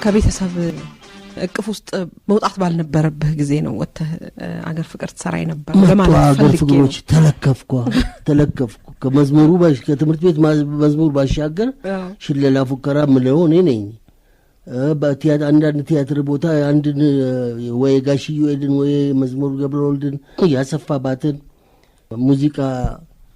ከቤተሰብ እቅፍ ውስጥ መውጣት ባልነበረብህ ጊዜ ነው ወጥተህ አገር ፍቅር ተሰራ ነበር ለማለት ፈልጌ ነው። ተለከፍኩ ከመዝሙሩ ከትምህርት ቤት መዝሙር ባሻገር ሽለላ ፉከራ ምለው እኔ ነኝ። በቲያትር አንዳንድ ቲያትር ቦታ አንድን ወይ ጋሽዩ ኤድን ወይ መዝሙር ገብረወልድን ያሰፋባትን ሙዚቃ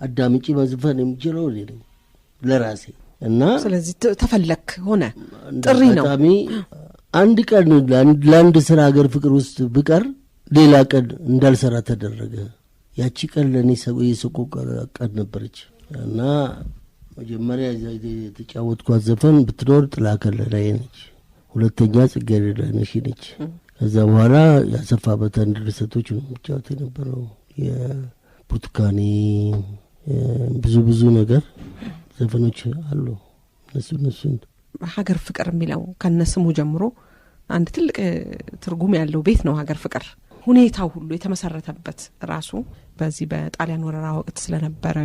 አዳምጪ መዝፈን የሚችለው እኔ ነኝ ለራሴ እና ስለዚህ ተፈለክ ሆነ ጥሪ ነው። አንድ ቀን ለአንድ ስራ ሀገር ፍቅር ውስጥ ብቀር ሌላ ቀን እንዳልሰራ ተደረገ። ያቺ ቀን ለኔ የሰቆቃ ቀን ነበረች እና መጀመሪያ የተጫወትኳት ዘፈን ብትኖር ጥላ ከለላይ ነች። ሁለተኛ ጽጌረዳ ነሽ ነች። ከዛ በኋላ ያሰፋበት አንድ ድርሰቶች ነው የምጫወት የነበረው የብርቱካኔ ብዙ ነገር ዘፈኖች አሉ። እነሱን ሀገር ፍቅር የሚለው ከነስሙ ጀምሮ አንድ ትልቅ ትርጉም ያለው ቤት ነው። ሀገር ፍቅር ሁኔታው ሁሉ የተመሰረተበት ራሱ በዚህ በጣሊያን ወረራ ወቅት ስለነበረ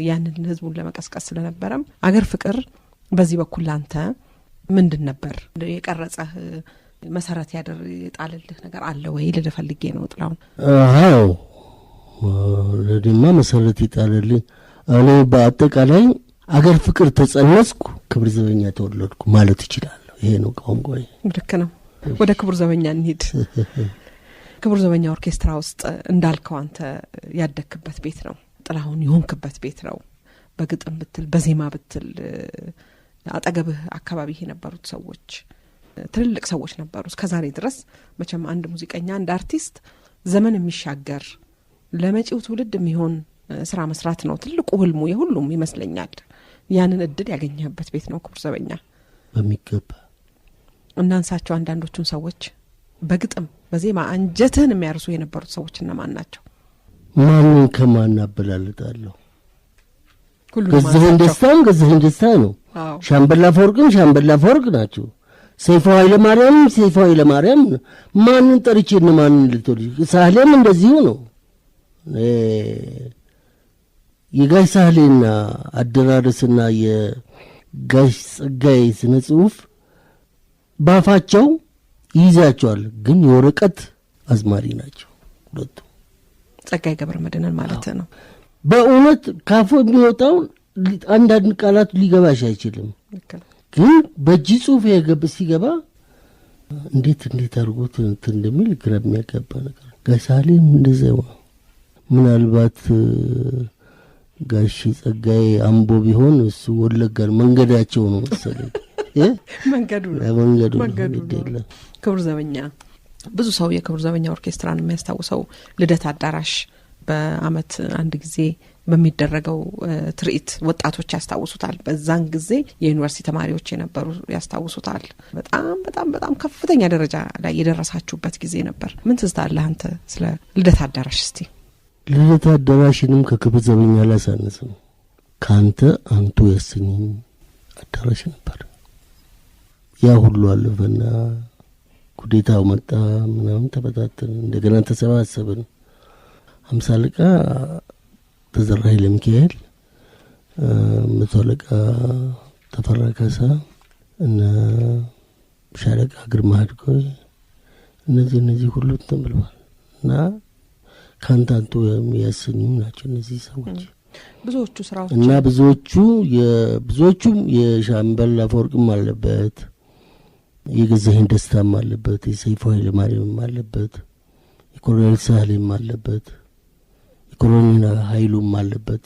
ያንን ህዝቡን ለመቀስቀስ ስለነበረም ሀገር ፍቅር በዚህ በኩል አንተ ምንድን ነበር የቀረጸህ መሰረት ያጣልልህ ነገር አለ ወይ ልፈልጌ ነው ጥላውን? አዎ ለዲማ መሰረት ይጣልልኝ እኔ በአጠቃላይ አገር ፍቅር ተጸነስኩ ክብር ዘበኛ ተወለድኩ ማለት ይችላል። ይሄ ነው ቋንቋዬ። ልክ ነው። ወደ ክብር ዘበኛ እንሂድ። ክብር ዘበኛ ኦርኬስትራ ውስጥ እንዳልከው አንተ ያደክበት ቤት ነው። ጥላሁን የሆንክበት ቤት ነው። በግጥም ብትል በዜማ ብትል አጠገብህ አካባቢ የነበሩት ሰዎች ትልልቅ ሰዎች ነበሩ። እስከዛሬ ድረስ መቼም አንድ ሙዚቀኛ አንድ አርቲስት ዘመን የሚሻገር ለመጪው ትውልድ የሚሆን ስራ መስራት ነው ትልቁ ህልሙ የሁሉም ይመስለኛል። ያንን እድል ያገኘህበት ቤት ነው ክብር ዘበኛ። በሚገባ እናንሳቸው አንዳንዶቹን ሰዎች በግጥም በዜማ አንጀትህን የሚያርሱ የነበሩት ሰዎች እነማን ናቸው? ማንን ከማን አበላልጣለሁ? ገዛኸኝ ደስታ ነው። ሻምበል አፈወርቅ ናቸው። ሰይፉ ኃይለ ማርያም ማንን ጠርቼ ማንን ልትወልጅ? ሳህሌም እንደዚሁ ነው። የጋሽ ሳህሌና አደራረስና የጋሽ ጸጋይ ስነ ጽሁፍ ባፋቸው ይይዛቸዋል፣ ግን የወረቀት አዝማሪ ናቸው ሁለቱ። ጸጋይ ገብረ መድኅንን ማለት ነው። በእውነት ካፉ የሚወጣው አንዳንድ ቃላት ሊገባሽ አይችልም፣ ግን በእጅ ጽሁፍ ሲገባ እንዴት አድርጎት እንደሚል ግራ የሚያጋባ ነገር። ጋሽ ሳህሌም እንደዚያው ምናልባት ጋሽ ጸጋይ አምቦ ቢሆን እሱ ወለጋን መንገዳቸው ነው መሰለኝ። መንገዱ ክብር ዘበኛ ብዙ ሰው የክብር ዘበኛ ኦርኬስትራን የሚያስታውሰው ልደት አዳራሽ በአመት አንድ ጊዜ በሚደረገው ትርኢት ወጣቶች ያስታውሱታል። በዛን ጊዜ የዩኒቨርሲቲ ተማሪዎች የነበሩ ያስታውሱታል። በጣም ከፍተኛ ደረጃ ላይ የደረሳችሁበት ጊዜ ነበር። ምን ትዝታለህ አንተ ስለ ልደት አዳራሽ? እስቲ ልደት አዳራሽንም ከክብር ዘበኛ ላሳነሰው ካንተ አንቱ ያሰኘኝ አዳራሽ ነበር። ያ ሁሉ አለፈና ኩዴታው መጣ፣ ምናምን ተበታተን እንደገና ተሰባሰብን። 50 አለቃ ተዘራ ኃይለሚካኤል፣ 100 አለቃ ተፈራ ካሳ እና ሻለቃ ግርማ አድጎይ እነዚህ ሁሉ ተምረዋል እና ካንታንቶ የሚያሰኙ ናቸው እነዚህ ሰዎች። ብዙዎቹ ስራዎች እና ብዙዎቹም የሻምበል አፈወርቅም አለበት፣ የገዛኸኝ ደስታም አለበት፣ የሰይፉ ኃይለ ማርያምም አለበት፣ የኮሎኔል ሳህሌም አለበት፣ የኮሎኔል ኃይሉም አለበት።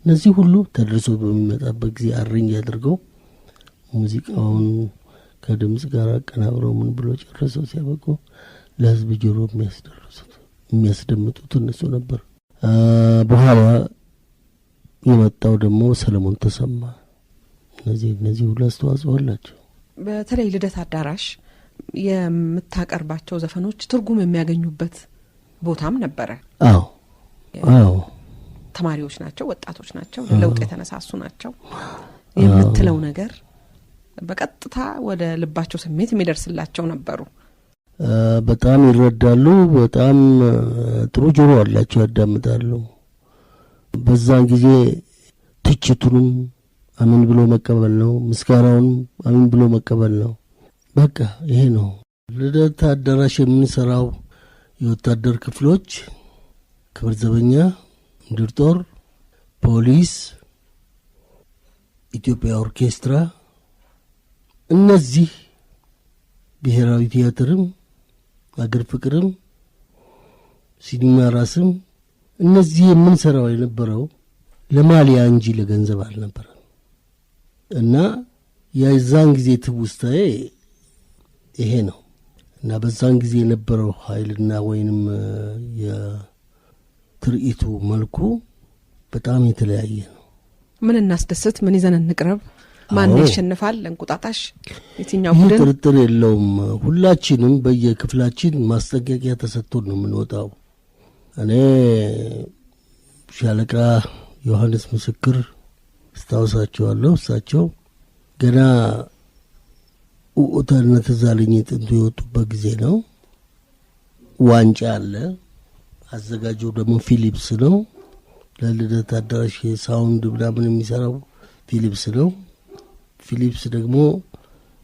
እነዚህ ሁሉ ተደርሶ በሚመጣበት ጊዜ አሬንጅ አድርገው ሙዚቃውን ከድምጽ ጋር አቀናብረው ምን ብሎ ጨርሰው ሲያበቁ ለህዝብ ጆሮ የሚያስደምጡት እነሱ ነበር። በኋላ የመጣው ደግሞ ሰለሞን ተሰማ። እነዚህ ሁሉ አስተዋጽኦ አላቸው። በተለይ ልደት አዳራሽ የምታቀርባቸው ዘፈኖች ትርጉም የሚያገኙበት ቦታም ነበረ። አዎ ተማሪዎች ናቸው፣ ወጣቶች ናቸው፣ ለለውጥ የተነሳሱ ናቸው። የምትለው ነገር በቀጥታ ወደ ልባቸው ስሜት የሚደርስላቸው ነበሩ። በጣም ይረዳሉ። በጣም ጥሩ ጆሮ አላቸው፣ ያዳምጣሉ። በዛን ጊዜ ትችቱንም አሜን ብሎ መቀበል ነው፣ ምስጋናውን አሜን ብሎ መቀበል ነው። በቃ ይሄ ነው ልደታ አዳራሽ የምንሰራው የወታደር ክፍሎች ክብር ዘበኛ ምድር ጦር ፖሊስ ኢትዮጵያ ኦርኬስትራ እነዚህ ብሔራዊ ቲያትርም አገር ፍቅርም ሲኒማ ራስም እነዚህ የምንሰራው የነበረው ለማሊያ እንጂ ለገንዘብ አልነበረም እና የዛን ጊዜ ትውስታዬ ይሄ ነው እና በዛን ጊዜ የነበረው ኃይልና ወይንም የትርኢቱ መልኩ በጣም የተለያየ ነው ምን እናስደስት ምን ይዘን እንቅረብ ማን ያሸንፋል እንቁጣጣሽ የትኛው ቡድን ጥርጥር የለውም ሁላችንም በየክፍላችን ማስጠንቀቂያ ተሰጥቶን ነው የምንወጣው እኔ ሻለቃ ዮሐንስ ምስክር ስታውሳቸዋለሁ እሳቸው ገና ኡኡታነት ዛልኝ ጥንቱ የወጡበት ጊዜ ነው ዋንጫ አለ አዘጋጁ ደግሞ ፊሊፕስ ነው ለልደታ አዳራሽ ሳውንድ ምናምን የሚሰራው ፊሊፕስ ነው ፊሊፕስ ደግሞ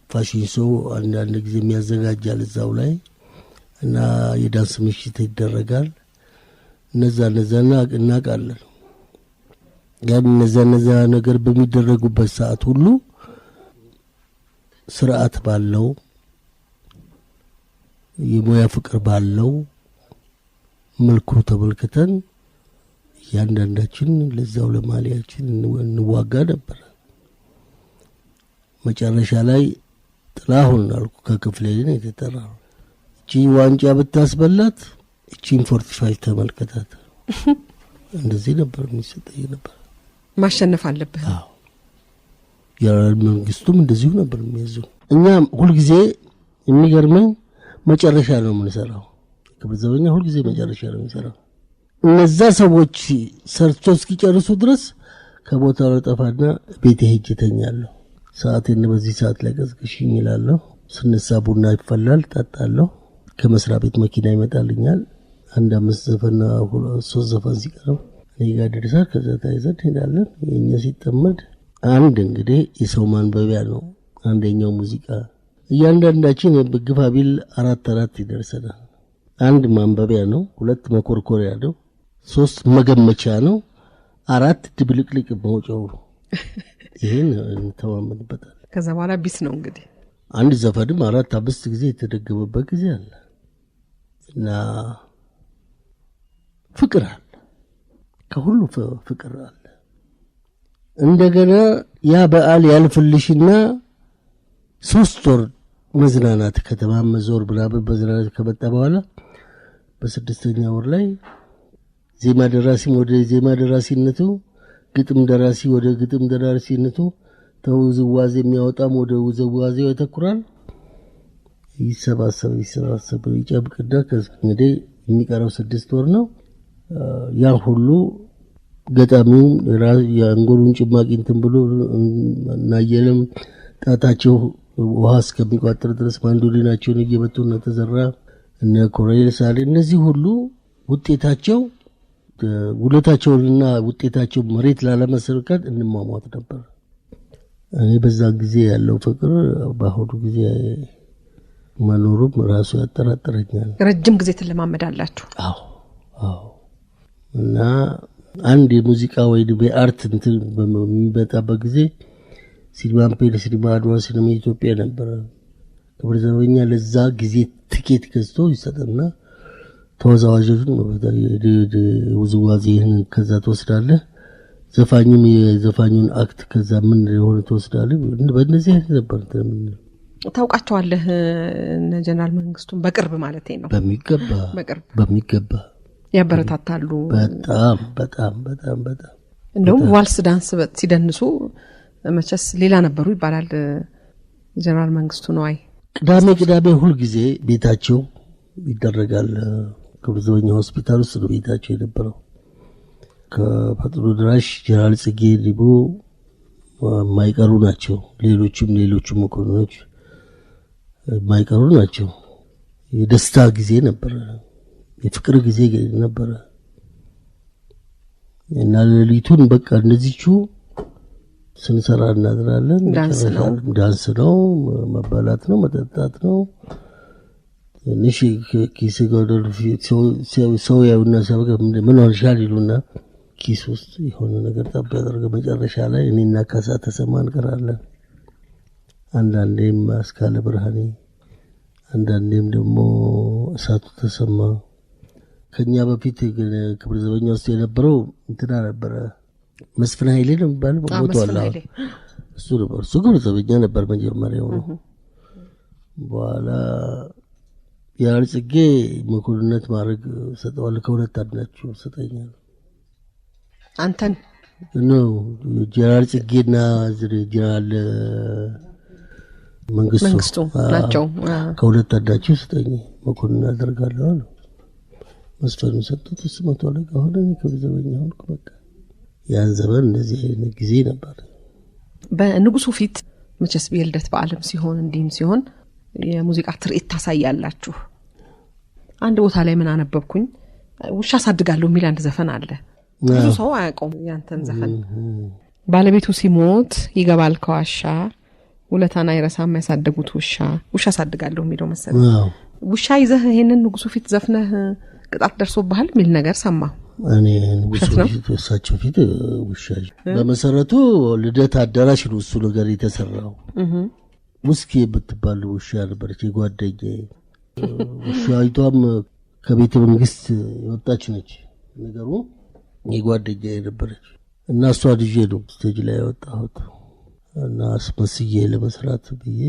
ፋሽን ሾው አንዳንድ ጊዜ የሚያዘጋጃል እዛው ላይ እና የዳንስ ምሽት ይደረጋል እነዛና እናቃለን ያን እነዛ ነገር በሚደረጉበት ሰዓት ሁሉ ስርዓት ባለው የሙያ ፍቅር ባለው መልኩ ተመልክተን ያንዳንዳችን ለዛው ለማሊያችን እንዋጋ ነበር መጨረሻ ላይ ጥላሁን አልኩ ከክፍሌ ነው የተጠራው እቺ ዋንጫ ብታስበላት እቺን 45 ተመልከታት እንደዚህ ነበር የሚሰጠኝ ነበር ማሸነፍ አለበት አዎ የመንግስቱም እንደዚሁ ነበር የሚያዘው እኛም ሁሉ ጊዜ የሚገርመኝ መጨረሻ ነው የምንሰራው ክብር ዘበኛ ሁሉ ጊዜ መጨረሻ ነው የሚሰራው እነዛ ሰዎች ሰርቶ እስኪጨርሱ ድረስ ከቦታው ጠፋና ቤቴ ሄጄ ተኛለሁ ሰዓቴን በዚህ ሰዓት ላይ ቀስቅሽኝ ይላለሁ ስንሳ ቡና ይፈላል ጠጣለሁ ከመስሪያ ቤት መኪና ይመጣልኛል አንድ አምስት ዘፈንና ሶስት ዘፈን ሲቀርብ እኔ ጋር ደርሳል ከዛ ታይዘን ሄዳለን የኛ ሲጠመድ አንድ እንግዲህ የሰው ማንበቢያ ነው አንደኛው ሙዚቃ እያንዳንዳችን በግፋ ቢል 4 ይደርሰናል አንድ ማንበቢያ ነው ሁለት መኮርኮሪያ ነው ሶስት መገመቻ ነው 4 ድብልቅልቅ መውጫው ነው ይሄን ተዋመንበታል ከዛ በኋላ ቢስ ነው እንግዲህ አንድ ዘፈንም 4-5 ጊዜ የተደገመበት ጊዜ አለ እና ፍቅር አለ ከሁሉ ፍቅር አለ እንደገና ያ በዓል ያልፍልሽና 3 ወር መዝናናት ከተማ መዞር ብራብ በዝናናት ከመጣ በኋላ በስድስተኛ ወር ላይ ዜማ ደራሲም ወደ ዜማ ደራሲነቱ ግጥም ደራሲ ወደ ግጥም ደራሲነቱ ተውዝዋዜ የሚያወጣም ወደ ውዝዋዜው ያተኩራል ይሰባሰብ ይጨብቅዳ እንግዲህ የሚቀረው 6 ወር ነው ያ ሁሉ ገጣሚው ያንጎሉን ጭማቂ እንትን ብሎ ናየለም ጣታቸው ውሃ እስከሚቋጥር ድረስ ማንዶሊናቸውን እየበቱና ተዘራ እነ ኮሬል ሳሌ እነዚህ ሁሉ ውለታቸውንና ውጤታቸው መሬት ላለመሰረቀት እንማማት ነበር እኔ በዛ ጊዜ ያለው ፍቅር በአሁኑ ጊዜ መኖሩም ራሱ ያጠራጥረኛል ረጅም ጊዜ ተለማመዳላችሁ አዎ እና አንድ የሙዚቃ ወይ በአርት እንትን በሚመጣበት ጊዜ ሲኒማም ፔል ሲኒማ አድዋ ሲኒማ ኢትዮጵያ ነበር ክብር ዘበኛ ለዛ ጊዜ ትኬት ገዝቶ ይሰጥና ተወዛዋዦቹን ውዝዋዜን ከዛ ተወስዳለህ ዘፋኙም የዘፋኙን አክት ከዛ ምን የሆነ ተወስዳለህ በእነዚህ ነበር ታውቃቸዋለህ እነ ጀነራል መንግስቱን በቅርብ ማለት ነው በሚገባ ያበረታታሉ በጣም እንደውም ዋልስ ዳንስ ሲደንሱ መቸስ ሌላ ነበሩ ይባላል ጀነራል መንግስቱ ነው አይ ቅዳሜ ሁሉ ጊዜ ቤታቸው ይደረጋል ክብር ዘበኛ ሆስፒታል ውስጥ ነው ቤታቸው የነበረው ከፈጥሮ ድራሽ ጀነራል ጽጌ ዲቦ ማይቀሩ ናቸው ሌሎችም መኮንኖች ማይቀሩ ናቸው የደስታ ጊዜ ነበር የፍቅር ጊዜ ነበር እና ሌሊቱን በቃ እንደዚህቹ ስንሰራ እናድራለን። ዳንስ ነው፣ መባላት ነው፣ መጠጣት ነው። ትንሽ ኪስ ጎደል ሰው ያውና ሰው ምን ሆነሻል ይሉና ኪስ ውስጥ የሆነ ነገር ጠብ ያደርገ መጨረሻ ላይ እኔና ካሳ ተሰማ እንቀራለን። አንዳንዴም አስካለ ብርሃኔ፣ አንዳንዴም ደግሞ እሳቱ ተሰማ። ከኛ በፊት ግን ክብር ዘበኛ ውስጥ የነበረው እንትና ነበረ መስፍን ኃይሌ ነው የሚባለው ሞቷል። እሱ ክብር ዘበኛ ነበር መጀመሪያው ነው። በኋላ ጀነራል ጽጌ መኮንነት ማድረግ ሰጠዋል። ከሁለት አድናችሁ ሰጠኛል። አንተን ነው ጀነራል ጽጌና ጀነራል መንግስቱ ናቸው። ከሁለት አድናችሁ ሰጠኝ መኮንነት አደርጋለሁ አለ። መስፈኑ ሰጥቶት እሱ መቶ አለቃ ሆነ። ክብር ዘበኛ ሆንኩ። በቃ ያን ዘመን እንደዚህ አይነት ጊዜ ነበር። በንጉሱ ፊት መቼስ የልደት በዓለም ሲሆን እንዲህም ሲሆን የሙዚቃ ትርኢት ታሳያላችሁ። አንድ ቦታ ላይ ምን አነበብኩኝ፣ ውሻ አሳድጋለሁ የሚል አንድ ዘፈን አለ። ብዙ ሰው አያውቀውም ያንተን ዘፈን። ባለቤቱ ሲሞት ይገባል ከዋሻ ውለታና ይረሳም ያሳደጉት ውሻ አሳድጋለሁ የሚለው መሰለኝ። ውሻ ይዘህ ይሄንን ንጉሱ ፊት ዘፍነህ ቅጣት ደርሶብሃል የሚል ነገር ሰማሁ። እኔ ንጉሱ ፊት እሳቸው ፊት ውሻ በመሰረቱ ልደት አዳራሽ ነው እሱ ነገር የተሰራው። ውስኪ የምትባል ውሻ ነበረች የጓደኛዬ። ውሻይቷም ከቤተ መንግስት የወጣች ነች። ነገሩ የጓደኛዬ ነበረች እና እሷ ልጄ ነው ስቴጅ ላይ ያወጣሁት እና አስመስዬ ለመስራት ብዬ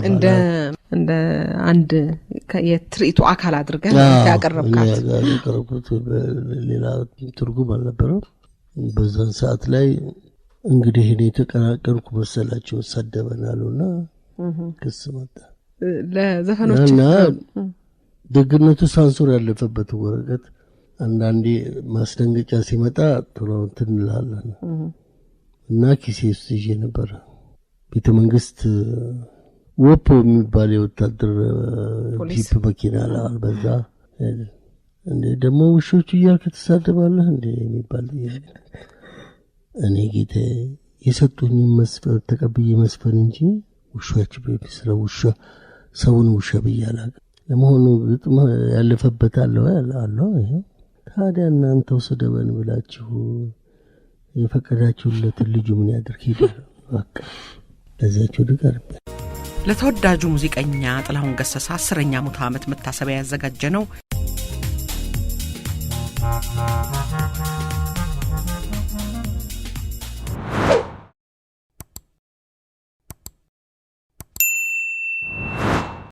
እንደ አንድ የትርኢቱ አካል አድርገህ ያቀረብኩት ሌላ ትርጉም አልነበረው። በዛን ሰዓት ላይ እንግዲህ እኔ ተቀናቀንኩ መሰላቸው ሰደበናሉና ክስ መጣ ለዘፈኖች። እና ደግነቱ ሳንሱር ያለፈበት ወረቀት አንዳንዴ ማስደንገጫ ሲመጣ ቶሎ ትንላለን እና ኪሴ ውስጥ ይዤ ነበር። ቤተ መንግስት ወፖ የሚባል የወታደር ጂፕ መኪና ላይ በዛ እንደ ደግሞ ውሾቹ እያልክ ተሳደባለህ እንደ የሚባል እኔ ጌታ የሰጡኝ መስፈር ተቀብዬ መስፈን እንጂ ውሾች በስለ ውሻ ሰውን ውሻ በያላቅ ለመሆኑ ግጥም ያለፈበት አለው ይሄ። ታዲያ እናንተው ሰደበን ብላችሁ የፈቀዳችሁለት ልጅ ምን ያድርግ ይላል። በቃ ለዛቸው ድጋር ለተወዳጁ ሙዚቀኛ ጥላሁን ገሰሰ 10ኛ ዓመት መታሰቢያ ያዘጋጀ ነው።